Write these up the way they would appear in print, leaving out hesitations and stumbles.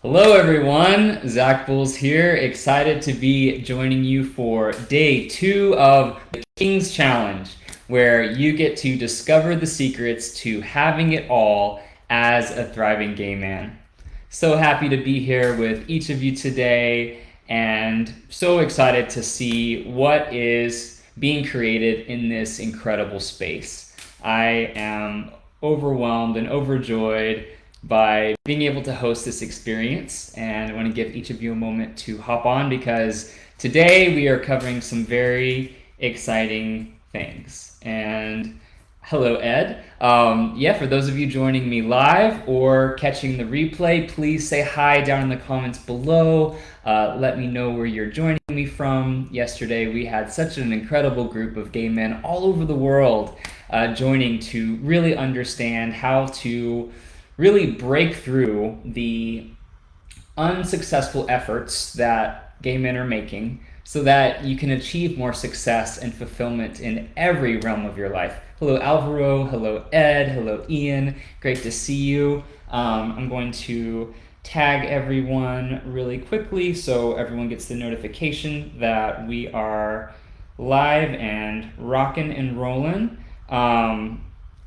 Hello, everyone. Zach Bulls here. Excited to be joining you for day 2 of the King's Challenge, where you get to discover the secrets to having it all as a thriving gay man. So happy to be here with each of you today, and so excited to see what is being created in this incredible space. I am overwhelmed and overjoyed by being able to host this experience. And I want to give each of you a moment to hop on because today we are covering some very exciting things. And hello, Ed. For those of you joining me live or catching the replay, please say hi down in the comments below. Let me know where you're joining me from. Yesterday, we had such an incredible group of gay men all over the world joining to really understand how to really break through the unsuccessful efforts that gay men are making so that you can achieve more success and fulfillment in every realm of your life. Hello, Alvaro. Hello, Ed. Hello, Ian. Great to see you. I'm going to tag everyone really quickly so everyone gets the notification that we are live and rocking and rolling.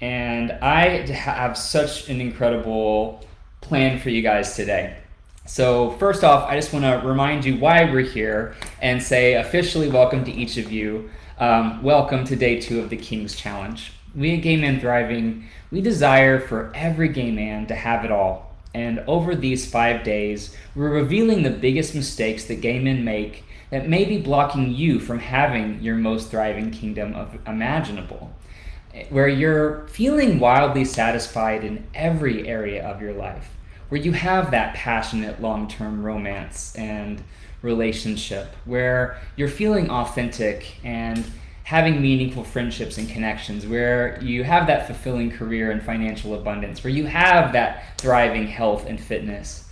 And I have such an incredible plan for you guys today. So first off, I just want to remind you why we're here and say officially welcome to each of you. Welcome to day 2 of the King's Challenge. We at Gay Men Thriving, we desire for every gay man to have it all. And over these 5 days, we're revealing the biggest mistakes that gay men make that may be blocking you from having your most thriving kingdom imaginable, where you're feeling wildly satisfied in every area of your life, where you have that passionate long-term romance and relationship, where you're feeling authentic and having meaningful friendships and connections, where you have that fulfilling career and financial abundance, where you have that thriving health and fitness.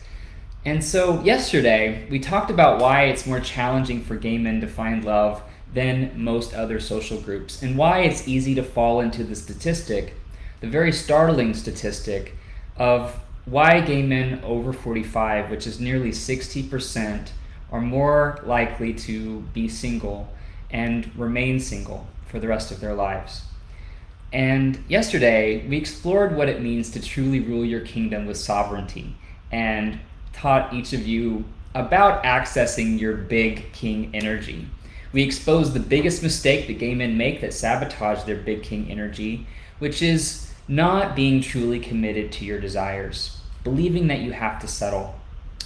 And so yesterday, we talked about why it's more challenging for gay men to find love than most other social groups, and why it's easy to fall into the statistic, the very startling statistic, of why gay men over 45, which is nearly 60%, are more likely to be single and remain single for the rest of their lives. And yesterday, we explored what it means to truly rule your kingdom with sovereignty and taught each of you about accessing your big king energy. We exposed the biggest mistake that gay men make that sabotage their big king energy, which is not being truly committed to your desires, believing that you have to settle.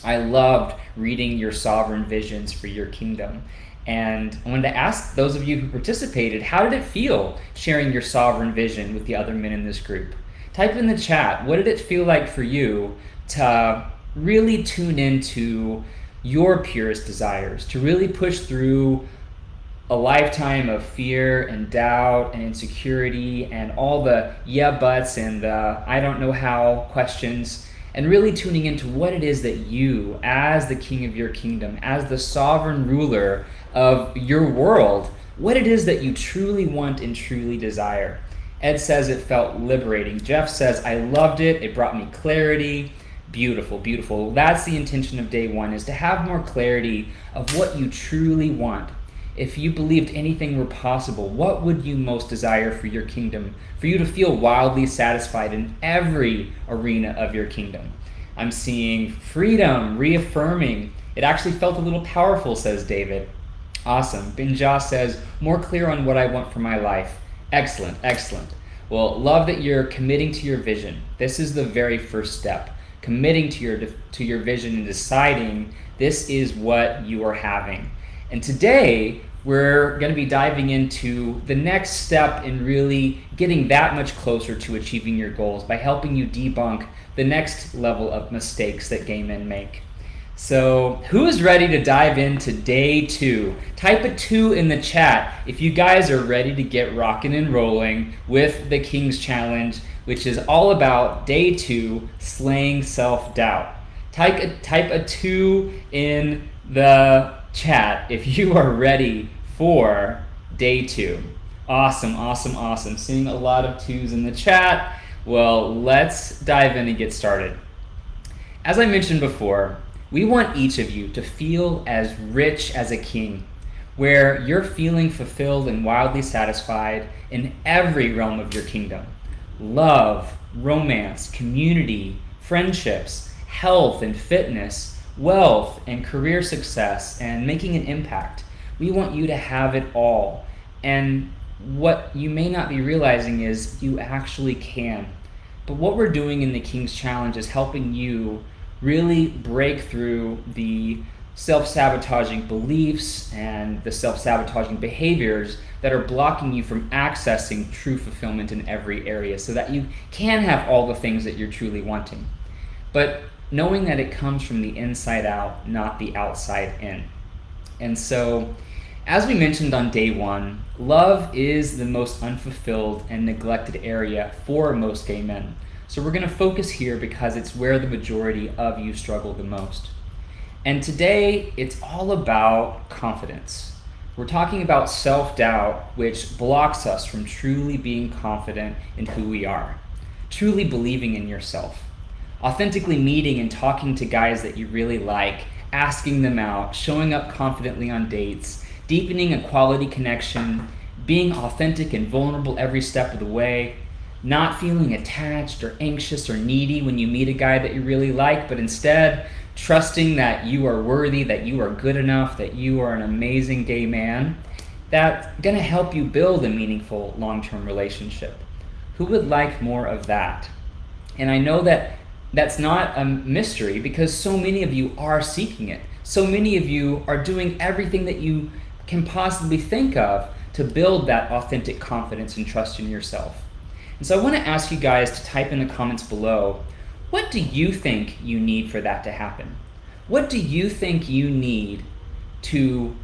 I loved reading your sovereign visions for your kingdom. And I wanted to ask those of you who participated, how did it feel sharing your sovereign vision with the other men in this group? Type in the chat, what did it feel like for you to really tune into your purest desires, to really push through a lifetime of fear and doubt and insecurity and all the yeah buts and the I don't know how questions, and really tuning into what it is that you, as the king of your kingdom, as the sovereign ruler of your world, what it is that you truly want and truly desire. Ed says it felt liberating. Jeff says, I loved it. It brought me clarity. Beautiful, beautiful. That's the intention of day 1, is to have more clarity of what you truly want. If you believed anything were possible, what would you most desire for your kingdom, for you to feel wildly satisfied in every arena of your kingdom? I'm seeing freedom, reaffirming. It actually felt a little powerful, says David. Awesome. Binja says, more clear on what I want for my life. Excellent, excellent. Well, love that you're committing to your vision. This is the very first step. Committing to your vision and deciding this is what you are having. And today, we're going to be diving into the next step in really getting that much closer to achieving your goals by helping you debunk the next level of mistakes that gay men make. So who is ready to dive into day 2? Type a 2 in the chat if you guys are ready to get rocking and rolling with the King's Challenge, which is all about day 2, slaying self-doubt. Type a 2 in the chat if you are ready for day 2. Awesome, awesome, awesome. Seeing a lot of 2s in the chat. Well, let's dive in and get started. As I mentioned before, we want each of you to feel as rich as a king, where you're feeling fulfilled and wildly satisfied in every realm of your kingdom. Love, romance, community, friendships, health and fitness, wealth and career success, and making an impact. We want you to have it all. And what you may not be realizing is you actually can. But what we're doing in the King's Challenge is helping you really break through the self-sabotaging beliefs and the self-sabotaging behaviors that are blocking you from accessing true fulfillment in every area so that you can have all the things that you're truly wanting. But knowing that it comes from the inside out, not the outside in. And so, as we mentioned on day one, love is the most unfulfilled and neglected area for most gay men. So we're going to focus here because it's where the majority of you struggle the most. And today, it's all about confidence. We're talking about self-doubt, which blocks us from truly being confident in who we are, truly believing in yourself, authentically meeting and talking to guys that you really like, asking them out, showing up confidently on dates, deepening a quality connection, being authentic and vulnerable every step of the way, not feeling attached or anxious or needy when you meet a guy that you really like, but instead trusting that you are worthy, that you are good enough, that you are an amazing gay man. That's going to help you build a meaningful long-term relationship. Who would like more of that? And I know that that's not a mystery because so many of you are seeking it. So many of you are doing everything that you can possibly think of to build that authentic confidence and trust in yourself. And so I want to ask you guys to type in the comments below, what do you think you need for that to happen? What do you think you need to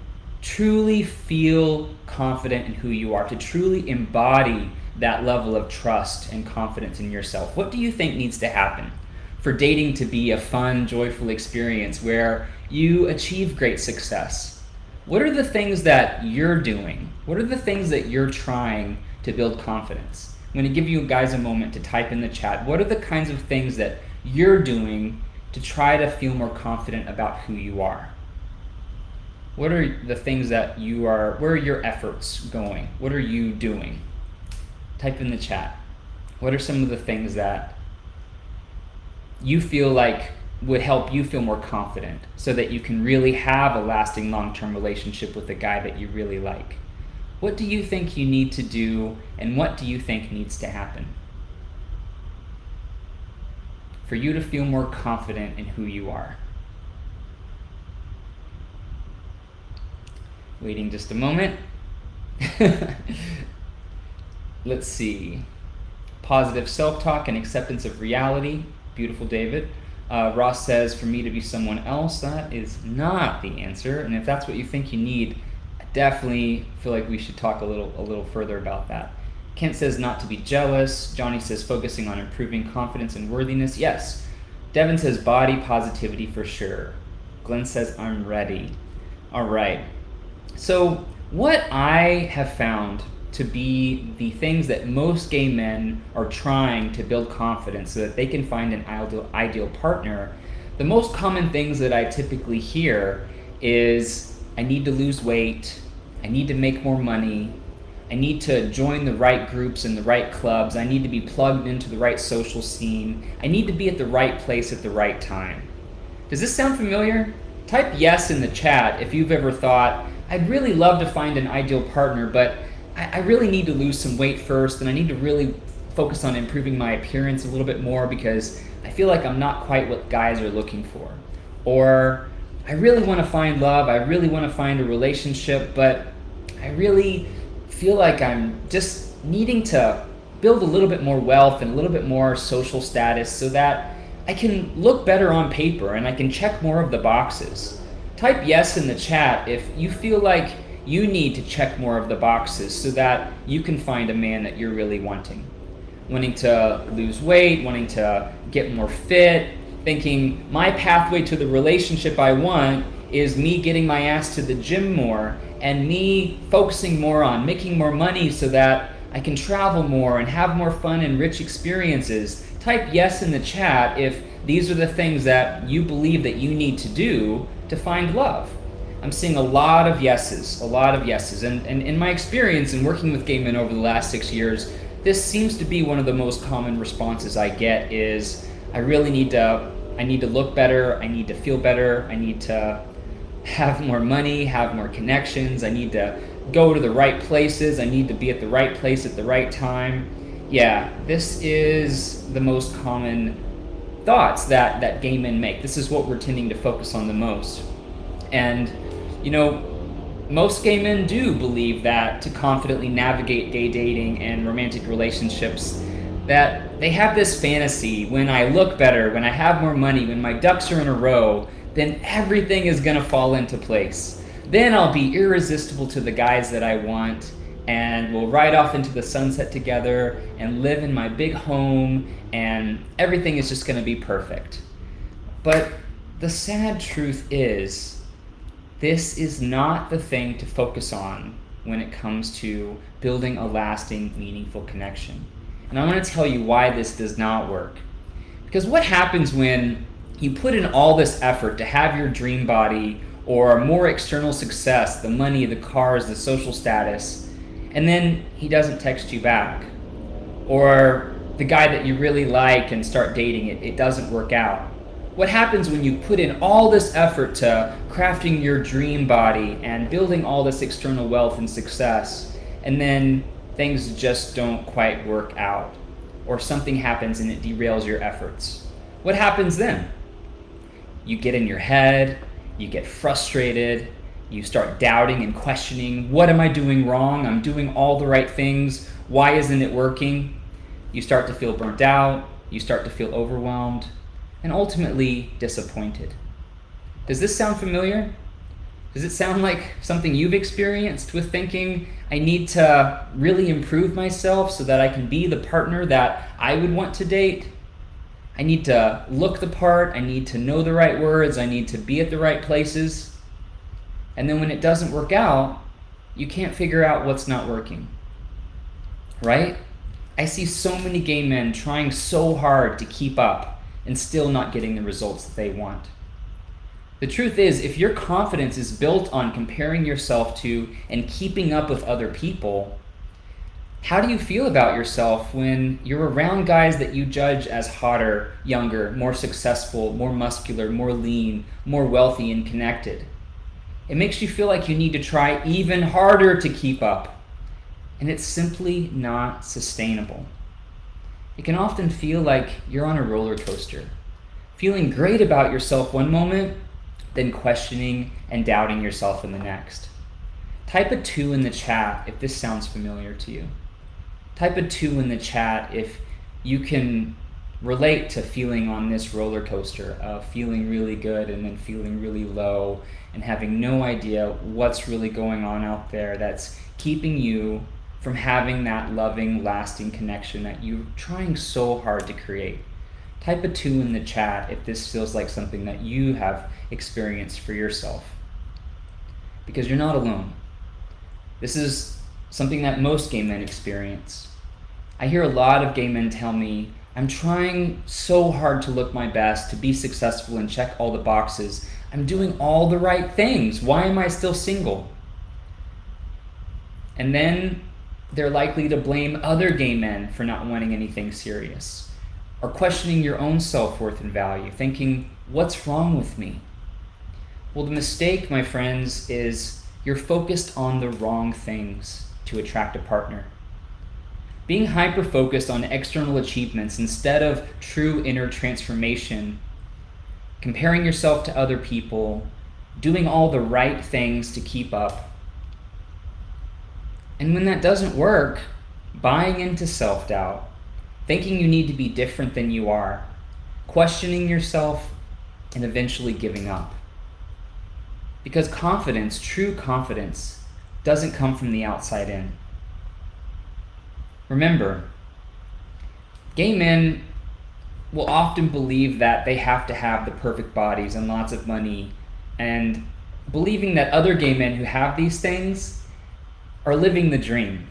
truly feel confident in who you are, to truly embody that level of trust and confidence in yourself? What do you think needs to happen for dating to be a fun, joyful experience where you achieve great success? What are the things that you're doing? What are the things that you're trying to build confidence? I'm going to give you guys a moment to type in the chat. What are the kinds of things that you're doing to try to feel more confident about who you are? What are the things that you are, where are your efforts going? What are you doing? Type in the chat. What are some of the things that you feel like would help you feel more confident so that you can really have a lasting long-term relationship with a guy that you really like? What do you think you need to do, and what do you think needs to happen for you to feel more confident in who you are? Waiting just a moment. Let's see. Positive self-talk and acceptance of reality. Beautiful, David. Ross says, for me to be someone else. That is not the answer. And if that's what you think you need, I definitely feel like we should talk a little further about that. Kent says not to be jealous. Johnny says focusing on improving confidence and worthiness. Yes. Devin says body positivity for sure. Glenn says I'm ready. All right. So what I have found to be the things that most gay men are trying to build confidence so that they can find an ideal partner, the most common things that I typically hear is I need to lose weight, I need to make more money, I need to join the right groups and the right clubs, I need to be plugged into the right social scene, I need to be at the right place at the right time. Does this sound familiar? Type yes in the chat if you've ever thought, I'd really love to find an ideal partner, but I really need to lose some weight first, and I need to really focus on improving my appearance a little bit more because I feel like I'm not quite what guys are looking for. Or I really want to find love, I really want to find a relationship, but I really feel like I'm just needing to build a little bit more wealth and a little bit more social status so that I can look better on paper and I can check more of the boxes. Type yes in the chat if you feel like you need to check more of the boxes so that you can find a man that you're really wanting. Wanting to lose weight, wanting to get more fit, thinking my pathway to the relationship I want is me getting my ass to the gym more and me focusing more on making more money so that I can travel more and have more fun and rich experiences. Type yes in the chat if these are the things that you believe that you need to do to find love. I'm seeing a lot of yeses. And in my experience in working with gay men over the last 6 years, this seems to be one of the most common responses I get is, I need to look better, I need to feel better, I need to have more money, have more connections, I need to go to the right places, I need to be at the right place at the right time. Yeah, this is the most common thoughts that gay men make. This is what we're tending to focus on the most. And, most gay men do believe that to confidently navigate gay dating and romantic relationships, that they have this fantasy, when I look better, when I have more money, when my ducks are in a row, then everything is gonna fall into place. Then I'll be irresistible to the guys that I want, and we'll ride off into the sunset together and live in my big home, and everything is just gonna be perfect. But the sad truth is, this is not the thing to focus on when it comes to building a lasting, meaningful connection. And I want to tell you why this does not work. Because what happens when you put in all this effort to have your dream body or more external success, the money, the cars, the social status, and then he doesn't text you back? Or the guy that you really like and start dating, it doesn't work out. What happens when you put in all this effort to crafting your dream body and building all this external wealth and success, and then things just don't quite work out, or something happens and it derails your efforts? What happens then? You get in your head, you get frustrated, you start doubting and questioning, what am I doing wrong? I'm doing all the right things. Why isn't it working? You start to feel burnt out, you start to feel overwhelmed, and ultimately disappointed. Does this sound familiar? Does it sound like something you've experienced with thinking, I need to really improve myself so that I can be the partner that I would want to date? I need to look the part, I need to know the right words, I need to be at the right places. And then when it doesn't work out, you can't figure out what's not working. Right? I see so many gay men trying so hard to keep up and still not getting the results that they want. The truth is, if your confidence is built on comparing yourself to and keeping up with other people, how do you feel about yourself when you're around guys that you judge as hotter, younger, more successful, more muscular, more lean, more wealthy and connected? It makes you feel like you need to try even harder to keep up, and it's simply not sustainable. It can often feel like you're on a roller coaster, feeling great about yourself one moment, then questioning and doubting yourself in the next. Type a 2 in the chat if this sounds familiar to you. Type a 2 in the chat if you can relate to feeling on this roller coaster of feeling really good and then feeling really low and having no idea what's really going on out there that's keeping you from having that loving, lasting connection that you're trying so hard to create. Type a 2 in the chat if this feels like something that you have experienced for yourself. Because you're not alone. This is something that most gay men experience. I hear a lot of gay men tell me, I'm trying so hard to look my best, to be successful and check all the boxes. I'm doing all the right things. Why am I still single? And then they're likely to blame other gay men for not wanting anything serious, or questioning your own self-worth and value, thinking, what's wrong with me? Well, the mistake, my friends, is you're focused on the wrong things to attract a partner. Being hyper-focused on external achievements instead of true inner transformation, comparing yourself to other people, doing all the right things to keep up. And when that doesn't work, buying into self-doubt, thinking you need to be different than you are, questioning yourself, and eventually giving up. Because confidence, true confidence, doesn't come from the outside in. Remember, gay men will often believe that they have to have the perfect bodies and lots of money, and believing that other gay men who have these things are living the dream,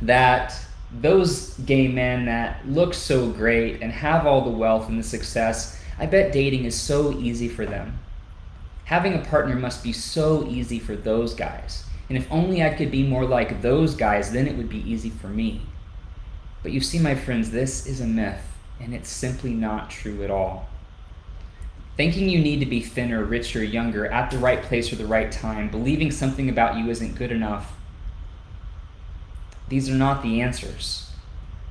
that those gay men that look so great and have all the wealth and the success, I bet dating is so easy for them. Having a partner must be so easy for those guys. And if only I could be more like those guys, then it would be easy for me. But you see, my friends, this is a myth, and it's simply not true at all. Thinking you need to be thinner, richer, younger, at the right place or the right time, believing something about you isn't good enough, these are not the answers.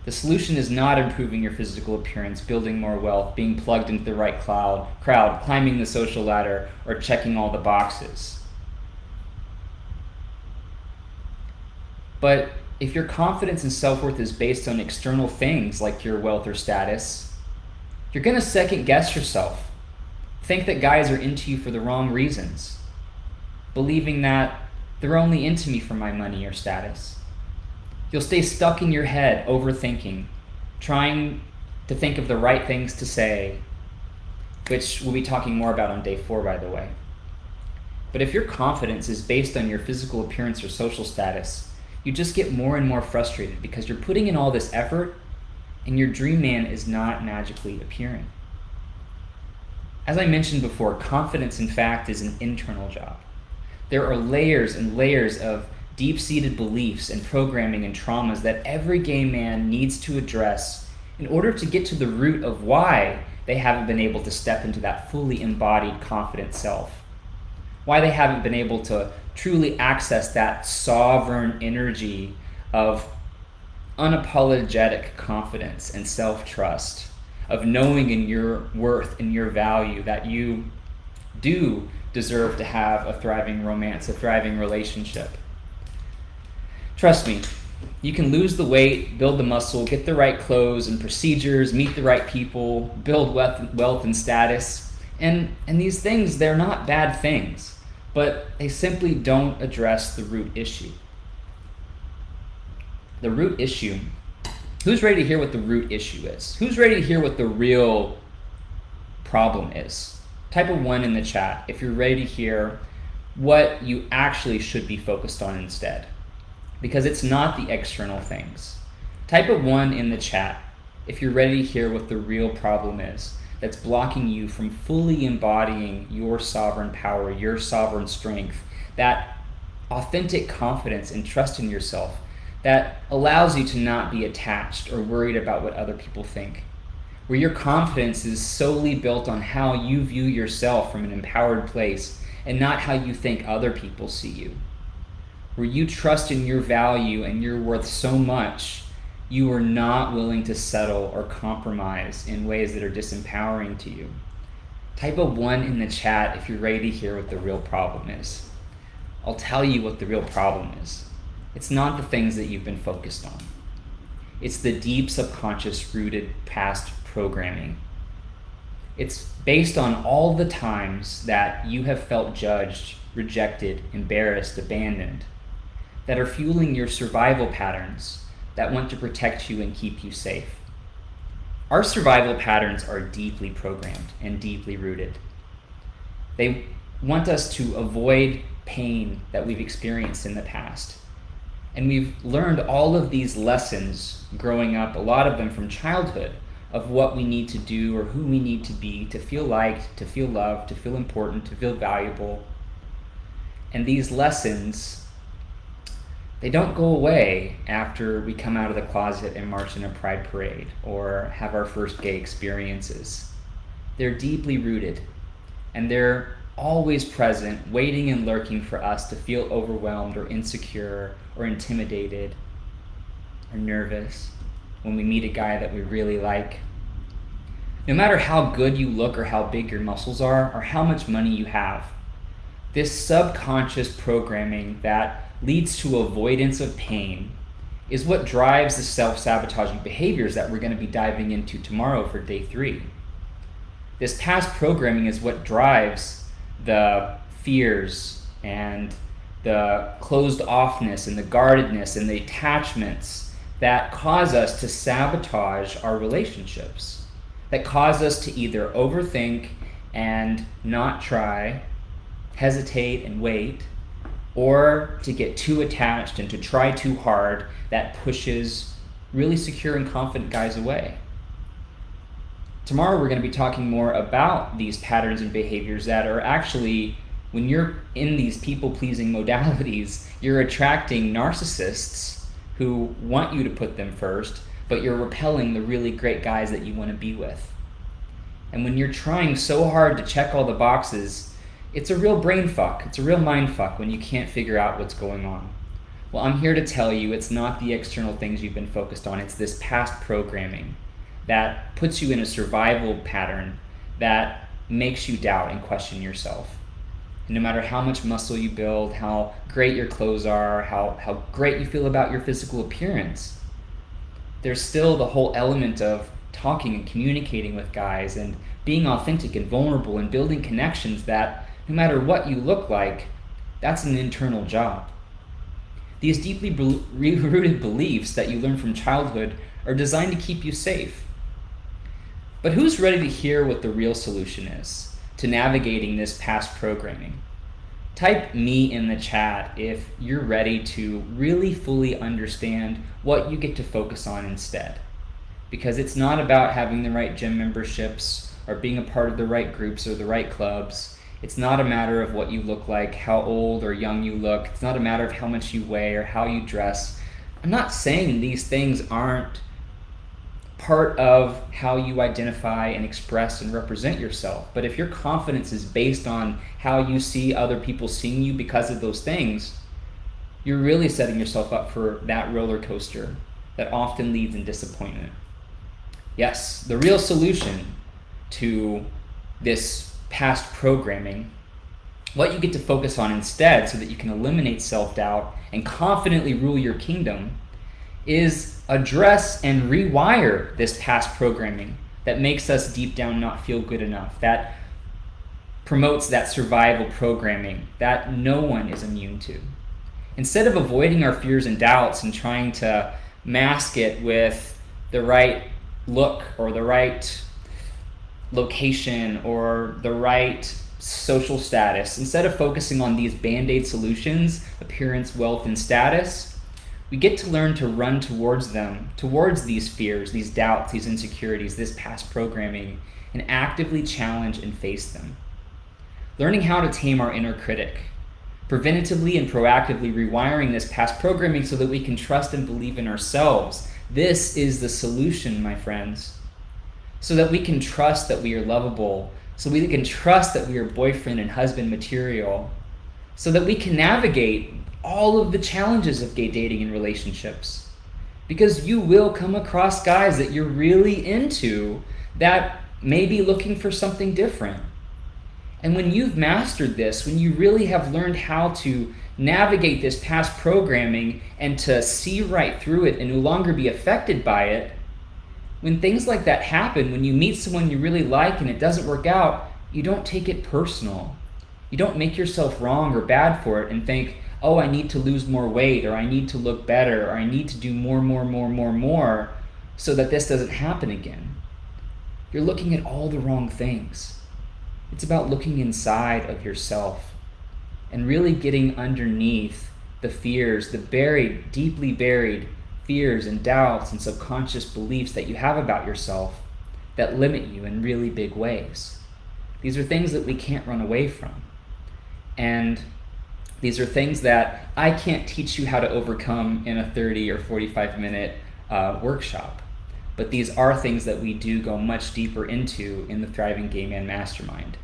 The solution is not improving your physical appearance, building more wealth, being plugged into the right crowd, climbing the social ladder, or checking all the boxes. But if your confidence and self-worth is based on external things like your wealth or status, you're going to second guess yourself. Think that guys are into you for the wrong reasons, believing that they're only into me for my money or status. You'll stay stuck in your head, overthinking, trying to think of the right things to say, which we'll be talking more about on day 4, by the way. But if your confidence is based on your physical appearance or social status, you just get more and more frustrated because you're putting in all this effort and your dream man is not magically appearing. As I mentioned before, confidence, in fact, is an internal job. There are layers and layers of deep-seated beliefs and programming and traumas that every gay man needs to address in order to get to the root of why they haven't been able to step into that fully embodied, confident self. Why they haven't been able to truly access that sovereign energy of unapologetic confidence and self-trust, of knowing in your worth and your value that you do deserve to have a thriving romance, a thriving relationship. Trust me, you can lose the weight, build the muscle, get the right clothes and procedures, meet the right people, build wealth and status. And these things, they're not bad things, but they simply don't address the root issue. The root issue. Who's ready to hear what the root issue is? Who's ready to hear what the real problem is? Type a 1 in the chat if you're ready to hear what you actually should be focused on instead. Because it's not the external things. Type a 1 in the chat if you're ready to hear what the real problem is that's blocking you from fully embodying your sovereign power, your sovereign strength, that authentic confidence and trust in yourself that allows you to not be attached or worried about what other people think. Where your confidence is solely built on how you view yourself from an empowered place and not how you think other people see you. Where you trust in your value and your worth so much, you are not willing to settle or compromise in ways that are disempowering to you. Type a 1 in the chat if you're ready to hear what the real problem is. I'll tell you what the real problem is. It's not the things that you've been focused on. It's the deep subconscious rooted past programming. It's based on all the times that you have felt judged, rejected, embarrassed, abandoned, that are fueling your survival patterns that want to protect you and keep you safe. Our survival patterns are deeply programmed and deeply rooted. They want us to avoid pain that we've experienced in the past. And we've learned all of these lessons growing up, a lot of them from childhood, of what we need to do or who we need to be to feel liked, to feel loved, to feel important, to feel valuable. And these lessons, they don't go away after we come out of the closet and march in a pride parade or have our first gay experiences. They're deeply rooted, and they're always present, waiting and lurking for us to feel overwhelmed or insecure or intimidated or nervous when we meet a guy that we really like. No matter how good you look or how big your muscles are or how much money you have, this subconscious programming that leads to avoidance of pain is what drives the self-sabotaging behaviors that we're going to be diving into tomorrow for day 3. This past programming is what drives the fears and the closed offness and the guardedness and the attachments that cause us to sabotage our relationships, that cause us to either overthink and not try, hesitate and wait, or to get too attached and to try too hard, that pushes really secure and confident guys away. Tomorrow we're going to be talking more about these patterns and behaviors that are actually, when you're in these people-pleasing modalities, you're attracting narcissists who want you to put them first, but you're repelling the really great guys that you want to be with. And when you're trying so hard to check all the boxes, it's a real brain fuck. It's a real mind fuck when you can't figure out what's going on. Well, I'm here to tell you it's not the external things you've been focused on. It's this past programming that puts you in a survival pattern that makes you doubt and question yourself. And no matter how much muscle you build, how great your clothes are, how great you feel about your physical appearance, there's still the whole element of talking and communicating with guys and being authentic and vulnerable and building connections that no matter what you look like, that's an internal job. These deeply rooted beliefs that you learn from childhood are designed to keep you safe. But who's ready to hear what the real solution is to navigating this past programming? Type me in the chat if you're ready to really fully understand what you get to focus on instead. Because it's not about having the right gym memberships or being a part of the right groups or the right clubs. It's not a matter of what you look like, how old or young you look. It's not a matter of how much you weigh or how you dress. I'm not saying these things aren't part of how you identify and express and represent yourself. But if your confidence is based on how you see other people seeing you because of those things, you're really setting yourself up for that roller coaster that often leads in disappointment. Yes, the real solution to this past programming, what you get to focus on instead so that you can eliminate self-doubt and confidently rule your kingdom, is address and rewire this past programming that makes us deep down not feel good enough, that promotes that survival programming that no one is immune to. Instead of avoiding our fears and doubts and trying to mask it with the right look or the right location or the right social status, instead of focusing on these band-aid solutions, appearance, wealth, and status, we get to learn to run towards them, towards these fears, these doubts, these insecurities, this past programming, and actively challenge and face them. Learning how to tame our inner critic, preventatively and proactively rewiring this past programming so that we can trust and believe in ourselves. This is the solution, my friends. So that we can trust that we are lovable, so we can trust that we are boyfriend and husband material, so that we can navigate all of the challenges of gay dating and relationships. Because you will come across guys that you're really into that may be looking for something different. And when you've mastered this, when you really have learned how to navigate this past programming and to see right through it and no longer be affected by it, when things like that happen, when you meet someone you really like and it doesn't work out, you don't take it personal. You don't make yourself wrong or bad for it and think, oh, I need to lose more weight, or I need to look better, or I need to do more so that this doesn't happen again. You're looking at all the wrong things. It's about looking inside of yourself and really getting underneath the fears, the buried, deeply buried fears and doubts and subconscious beliefs that you have about yourself that limit you in really big ways. These are things that we can't run away from. And these are things that I can't teach you how to overcome in a 30 or 45 minute workshop. But these are things that we do go much deeper into in the Thriving Gay Man Mastermind.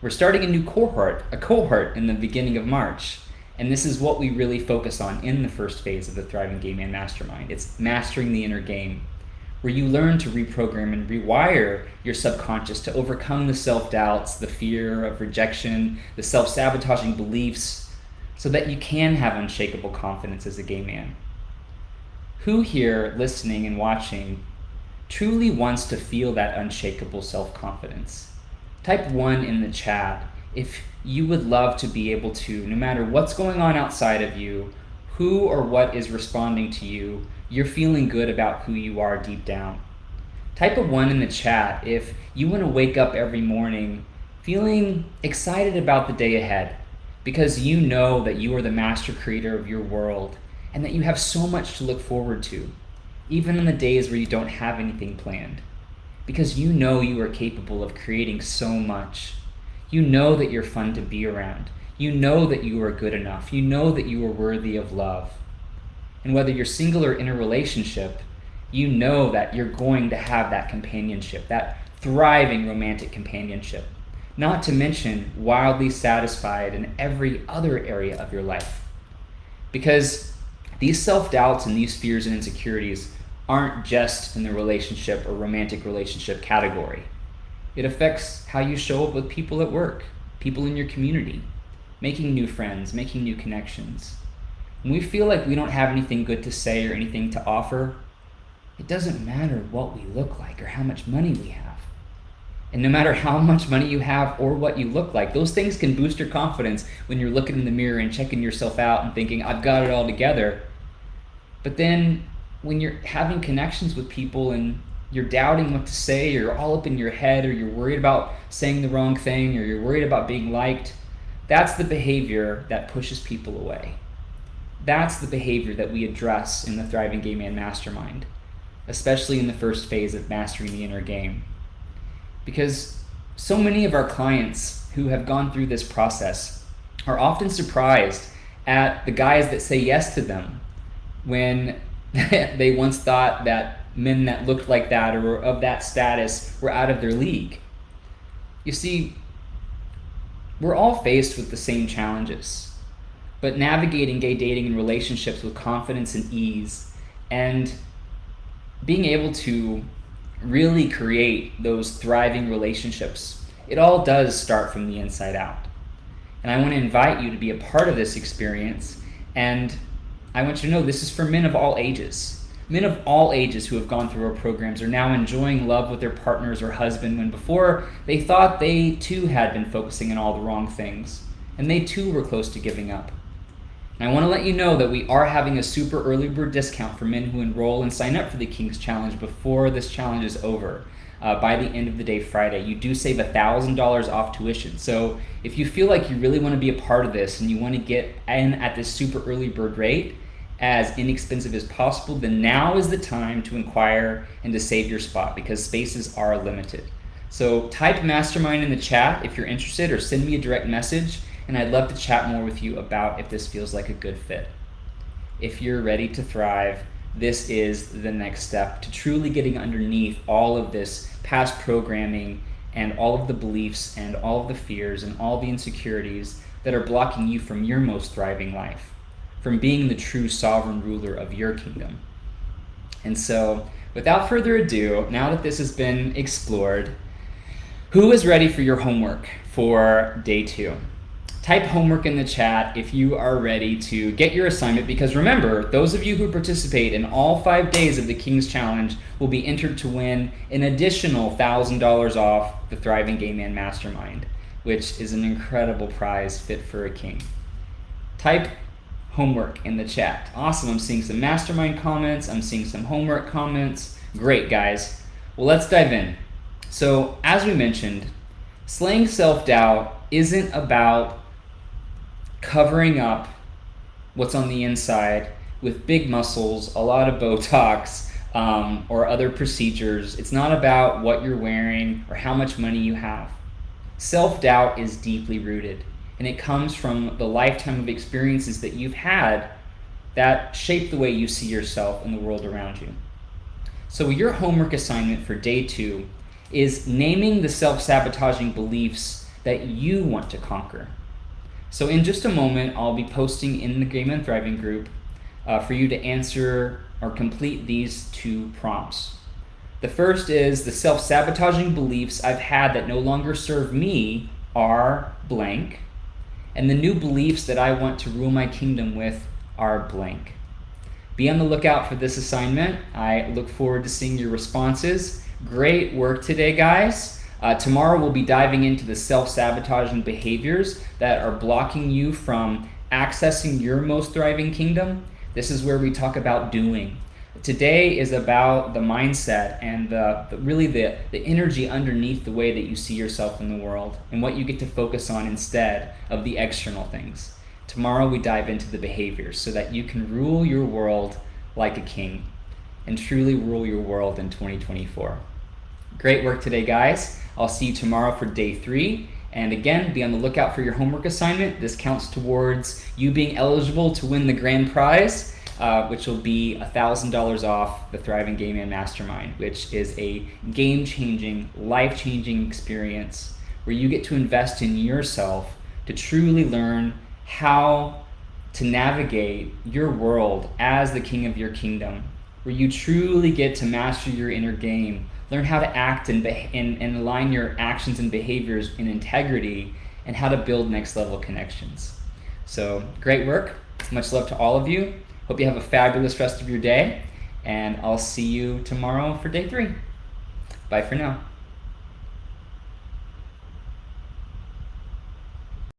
We're starting a new cohort in the beginning of March. And this is what we really focus on in the first phase of the Thriving Gay Man Mastermind. It's mastering the inner game, where you learn to reprogram and rewire your subconscious to overcome the self-doubts, the fear of rejection, the self-sabotaging beliefs, so that you can have unshakable confidence as a gay man. Who here, listening and watching, truly wants to feel that unshakable self-confidence? Type 1 in the chat if you would love to be able to, no matter what's going on outside of you, who or what is responding to you, you're feeling good about who you are deep down. Type a 1 in the chat if you want to wake up every morning feeling excited about the day ahead because you know that you are the master creator of your world and that you have so much to look forward to. even on the days where you don't have anything planned, because you know you are capable of creating so much. You know that you're fun to be around. You know that you are good enough. You know that you are worthy of love. And whether you're single or in a relationship, you know that you're going to have that companionship, that thriving romantic companionship, not to mention wildly satisfied in every other area of your life. Because these self-doubts and these fears and insecurities aren't just in the relationship or romantic relationship category. It affects how you show up with people at work, people in your community, making new friends, making new connections. When we feel like we don't have anything good to say or anything to offer, it doesn't matter what we look like or how much money we have. And no matter how much money you have or what you look like, those things can boost your confidence when you're looking in the mirror and checking yourself out and thinking, I've got it all together. But then when you're having connections with people and you're doubting what to say, or you're all up in your head, or you're worried about saying the wrong thing, or you're worried about being liked, that's the behavior that pushes people away. That's the behavior that we address in the Thriving Gay Man Mastermind, especially in the first phase of mastering the inner game. Because so many of our clients who have gone through this process are often surprised at the guys that say yes to them when they once thought that men that looked like that or were of that status were out of their league. You see, we're all faced with the same challenges, but navigating gay dating and relationships with confidence and ease, and being able to really create those thriving relationships, it all does start from the inside out. And I want to invite you to be a part of this experience, and I want you to know this is for men of all ages. Men of all ages who have gone through our programs are now enjoying love with their partners or husband when before they thought they too had been focusing on all the wrong things, and they too were close to giving up. And I want to let you know that we are having a super early bird discount for men who enroll and sign up for the King's Challenge before this challenge is over. By the end of the day Friday, you do save $1,000 off tuition. So if you feel like you really want to be a part of this and you want to get in at this super early bird rate as inexpensive as possible, then now is the time to inquire and to save your spot, because spaces are limited. So type mastermind in the chat if you're interested, or send me a direct message, and I'd love to chat more with you about if this feels like a good fit. If you're ready to thrive, this is the next step to truly getting underneath all of this past programming and all of the beliefs and all of the fears and all the insecurities that are blocking you from your most thriving life, from being the true sovereign ruler of your kingdom. And so, without further ado, now that this has been explored, who is ready for your homework for day 2? Type homework in the chat if you are ready to get your assignment, because remember, those of you who participate in all 5 days of the King's Challenge will be entered to win an additional $1,000 off the Thriving Gay Man Mastermind, which is an incredible prize fit for a king. Type homework in the chat. Awesome, I'm seeing some mastermind comments, I'm seeing some homework comments. Great, guys. Well, let's dive in. So, as we mentioned, slaying self-doubt isn't about covering up what's on the inside with big muscles, a lot of Botox, or other procedures. It's not about what you're wearing or how much money you have. Self-doubt is deeply rooted, and it comes from the lifetime of experiences that you've had that shape the way you see yourself and the world around you. So your homework assignment for day 2 is naming the self-sabotaging beliefs that you want to conquer. So in just a moment, I'll be posting in the Gay Men Thriving group for you to answer or complete these 2 prompts. The first is, the self-sabotaging beliefs I've had that no longer serve me are blank, and the new beliefs that I want to rule my kingdom with are blank. Be on the lookout for this assignment. I look forward to seeing your responses. Great work today, guys. Tomorrow we'll be diving into the self-sabotaging behaviors that are blocking you from accessing your most thriving kingdom. This is where we talk about doing. Today is about the mindset and the energy underneath the way that you see yourself in the world and what you get to focus on instead of the external things. Tomorrow we dive into the behaviors so that you can rule your world like a king. and truly rule your world in 2024. Great work today, guys. I'll see you tomorrow for day 3. And again, be on the lookout for your homework assignment. This counts towards you being eligible to win the grand prize, which will be $1,000 off the Thriving Game Man Mastermind, which is a game-changing, life-changing experience where you get to invest in yourself to truly learn how to navigate your world as the king of your kingdom, where you truly get to master your inner game, learn how to act and align your actions and behaviors in integrity, and how to build next level connections. So great work. Much love to all of you. Hope you have a fabulous rest of your day, and I'll see you tomorrow for day 3. Bye for now.